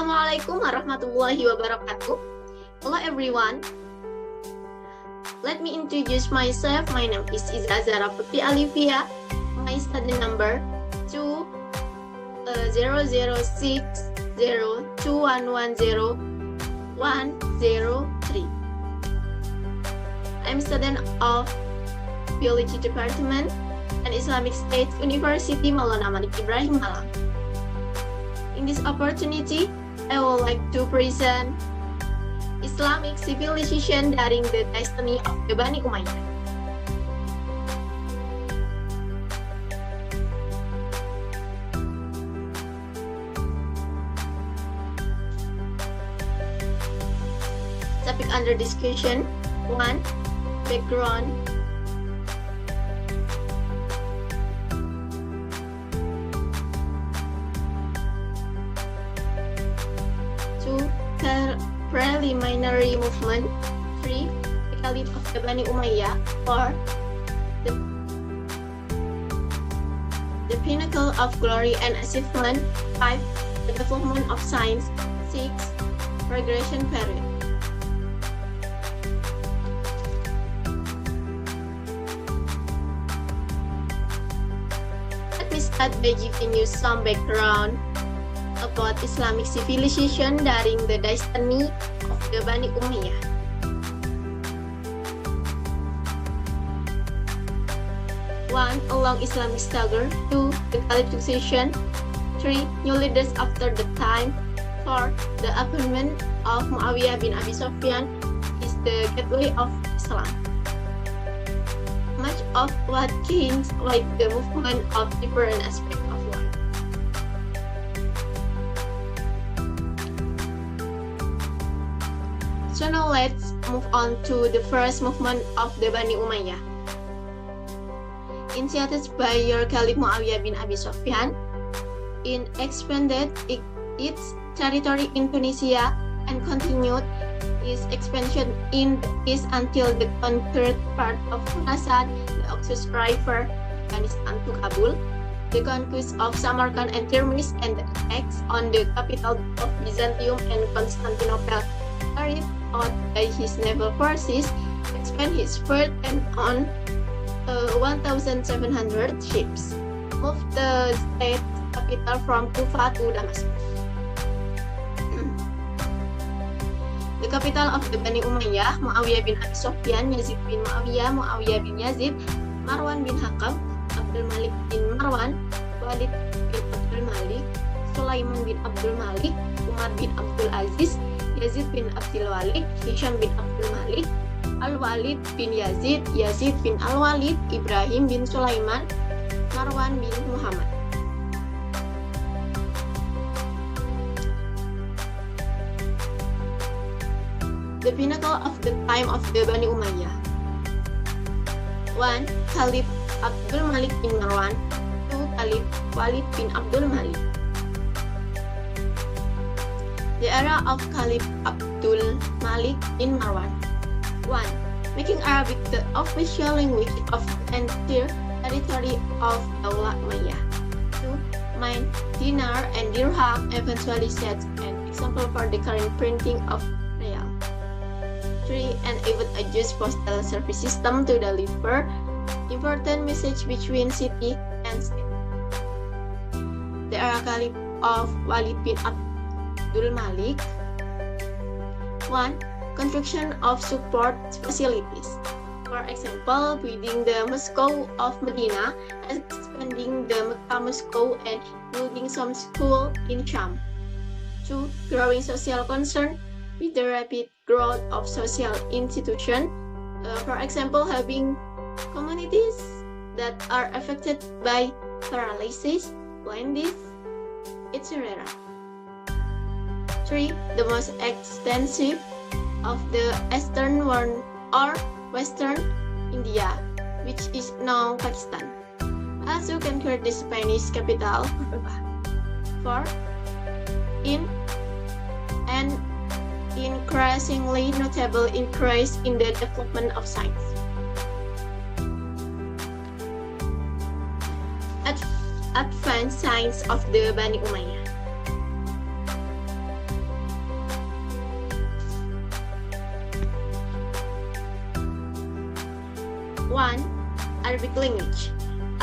Assalamualaikum warahmatullahi wabarakatuh. Hello everyone. Let me introduce myself. My name is Iza Zara Putri Alivia. My study number 200602110 I'm student of Biology Department and Islamic State University Maulana Malik Ibrahim Malang. In this opportunity, I would like to present Islamic civilization during the dynasty of the Bani Umayyah. Topic under discussion: 1. Background. 2. Preliminary movement. 3. The Caliph of the Bani Umayyah. 4. The pinnacle of glory and achievement. 5. The development of science. 6. Regression period. Let me start by giving you some background about Islamic civilization during the dynasty of the Bani Umayyah. 1. A long Islamic struggle. 2. The Caliph succession. 3. New leaders after the time. 4. The appointment of Muawiyah bin Abi Sufyan is the gateway of Islam. Much of what gains like the movement of different aspects of life. So now let's move on to the first movement of the Bani Umayyah. Initiated by your Caliph Muawiyah bin Abi Sufyan, expanded its territory in Tunisia and continued its expansion in the east until the conquered part of Khorasan, the Oxus River, Afghanistan to Kabul, the conquest of Samarkand and Tirmiz, and the attacks on the capital of Byzantium and Constantinople, carried out by his naval forces, expand his fleet and on 1,700 ships, moved the state capital from Kufa to Damascus. The capital of the Bani Umayyah, Muawiyah bin Abi Sufyan, Yazid bin Muawiyah, Muawiyah bin Yazid, Marwan bin Hakam, Abdul Malik bin Marwan, Walid bin Abdul Malik, Sulaiman bin Abdul Malik, Umar bin Abdul Aziz, Yazid bin Abdul Walid, Hisham bin Abdul Malik, Al-Walid bin Yazid, Yazid bin Al-Walid, Ibrahim bin Sulaiman, Marwan bin Muhammad. The pinnacle of the time of the Bani Umayyah. 1. Caliph Abdul Malik bin Marwan. 2. Caliph Walid bin Abdul Malik. The era of Caliph Abdul Malik bin Marwan. 1. Making Arabic the official language of the entire territory of Daulah Umayyah. 2. Mine, dinar, and dirham eventually set an example for the current printing of real. 3. Enabled a just postal service system to deliver important message between city and state. The era Caliph of Walid bin Abdul Malik. 1. Construction of support facilities. For example, building the Mosque of Medina, expanding the Mecca Mosque, and building some school in Sham. 2. Growing social concern with the rapid growth of social institutions. For example, having communities that are affected by paralysis, blindness, etc. 3. The most extensive of the Eastern world or Western India, which is now Pakistan, also conquered the Spanish capital. 4. An increasingly notable increase in the development of science. Advanced science of the Bani Umayyah. Arabic language.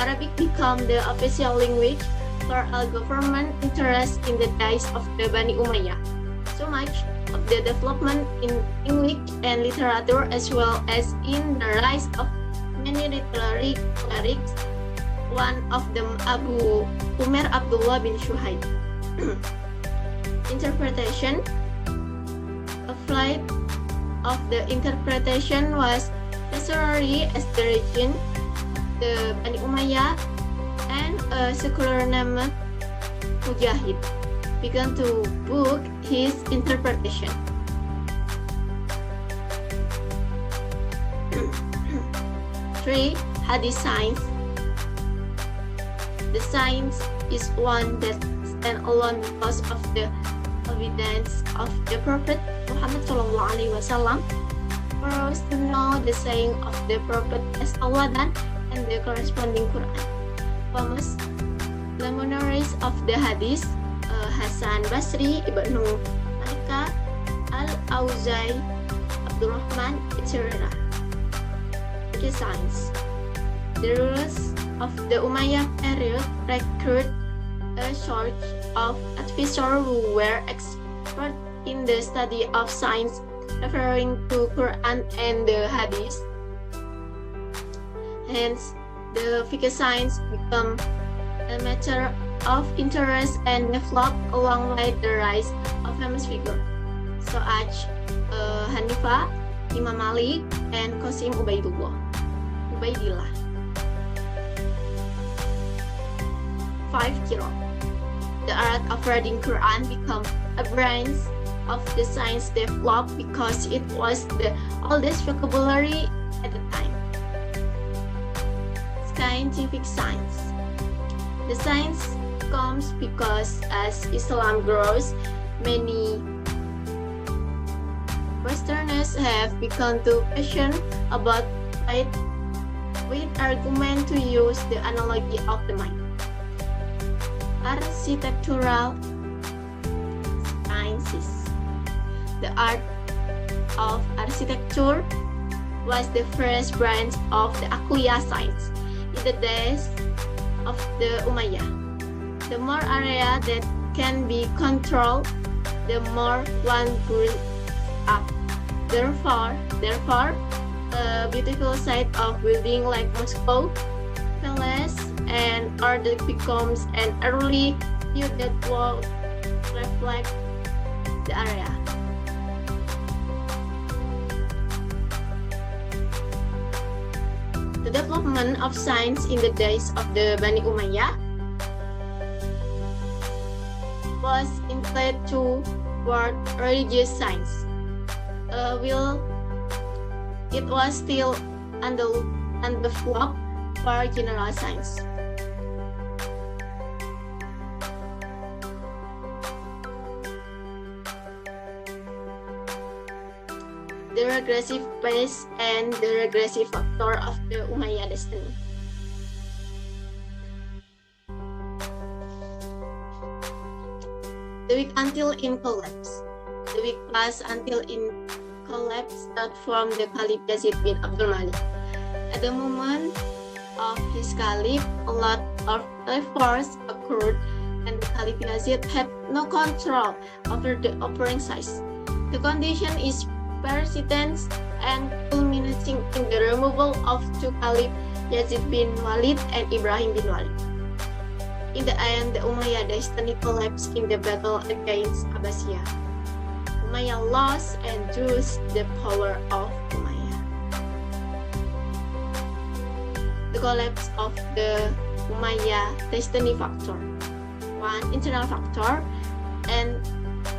Arabic became the official language for all government interests in the days of the Bani Umayyah. So much of the development in English and literature, as well as in the rise of many literary clerics, one of them Abu Umar Abdullah bin Shuhaib. Interpretation. A flight of the interpretation was necessary as the region, the Bani Umayyah, and a secular named Mujahid began to book his interpretation. 3. Hadith science. The science is one that stands alone because of the evidence of the Prophet Muhammad SAW. For us to know the saying of the Prophet as Allah done and the corresponding Quran. Famous luminaries of the Hadith, Hasan Basri, Ibnu Malika, Al-Auzai, Abdurrahman, etc. The science. The rulers of the Umayyad period recruited a sort of advisors who were expert in the study of science, referring to Quran and the Hadith. Hence, the fiqh science became a matter of interest and developed along with the rise of famous figures such as Hanifah, Imam Malik, and Qasim Ubaidillah. 5. Qira'ah. The art of reading Quran became a branch of the science developed because it was the oldest vocabulary at the time. Scientific science. The science comes because as Islam grows, many Westerners have begun to question about it with argument to use the analogy of the mind. Architectural sciences. The art of architecture was the first branch of the Aqliyah science in the days of the Umayyah. The more area that can be controlled, the more one grew up. Therefore, a beautiful site of building like Moscow, Palace, and art becomes an early view that will reflect the area. The development of science in the days of the Bani Umayyah was inclined toward religious science. It was still undeveloped for general science. The regressive pace and the regressive factor of the Umayyad dynasty. The week until in collapse. The week passed until in collapse that from the Caliph Yazid bin Abdul Malik. At the moment of his Caliph, a lot of efforts occurred and the Caliph Yazid had no control over the operating size. The condition is persistent and culminating in the removal of two Caliph, Yazid bin Walid and Ibrahim bin Walid. In the end, the Umayyad dynasty collapsed in the battle against Abbasiyah. Umayyah lost and lost the power of Umayyah. The collapse of the Umayyah dynasty factor. 1. Internal factor. An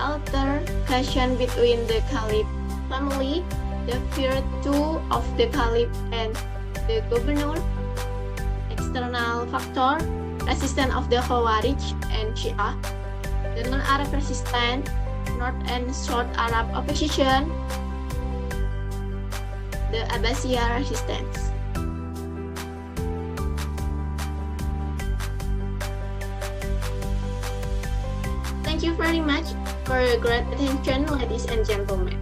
altercation between the Caliph family, the fear too of the Caliph and the governor. External factor. Resistance of the Khawarij and Shia. The non-Arab resistance, North and South Arab opposition, the Abbasiyah resistance. Thank you very much for your great attention, ladies and gentlemen.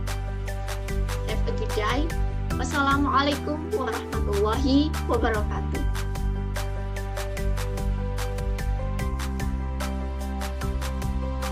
Have a good day. Wassalamualaikum warahmatullahi wabarakatuh.